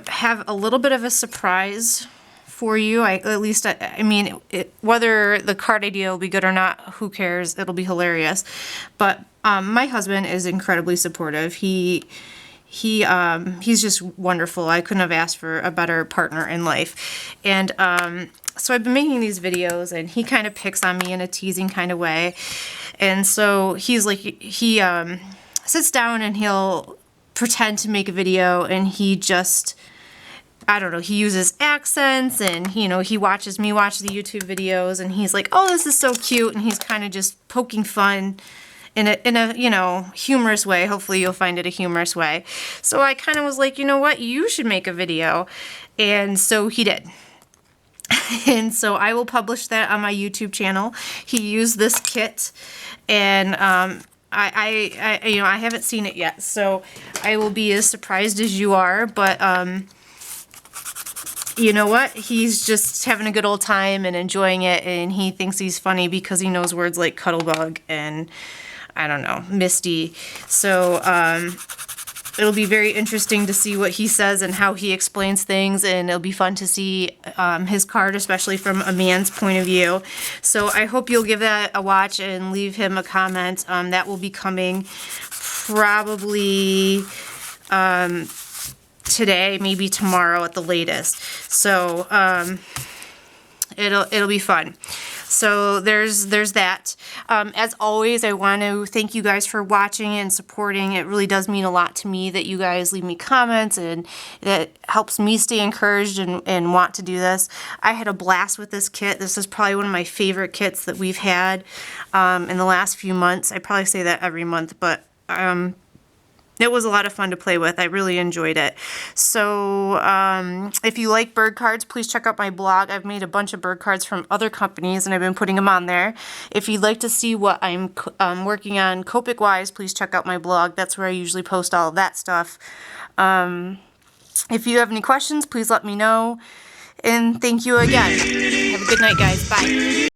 have a little bit of a surprise for you. I mean, whether the card idea will be good or not, who cares? It'll be hilarious. But my husband is incredibly supportive. He's just wonderful. I couldn't have asked for a better partner in life. And so I've been making these videos, and he kind of picks on me in a teasing kind of way. And so he's like, he sits down and he'll pretend to make a video, and he just, I don't know, he uses accents, and you know, he watches me watch the YouTube videos, and he's like, oh, this is so cute, and he's kind of just poking fun in a you know, humorous way. Hopefully you'll find it a humorous way. So I kind of was like, you know what, you should make a video. And so he did. And so I will publish that on my YouTube channel. He used this kit, and I you know, I haven't seen it yet, so I will be as surprised as you are. But you know what? He's just having a good old time and enjoying it, and he thinks he's funny because he knows words like Cuttlebug and, I don't know, Misty. So it'll be very interesting to see what he says and how he explains things, and it'll be fun to see his card, especially from a man's point of view. So I hope you'll give that a watch and leave him a comment. That will be coming probably today, maybe tomorrow at the latest. So it'll be fun. So there's that. As always, I want to thank you guys for watching and supporting. It really does mean a lot to me that you guys leave me comments, and that helps me stay encouraged and want to do this. I had a blast with this kit. This is probably one of my favorite kits that we've had in the last few months. I probably say that every month, but it was a lot of fun to play with. I really enjoyed it. So if you like bird cards, please check out my blog. I've made a bunch of bird cards from other companies, and I've been putting them on there. If you'd like to see what I'm working on Copic-wise, please check out my blog. That's where I usually post all of that stuff. If you have any questions, please let me know. And thank you again. Have a good night, guys. Bye.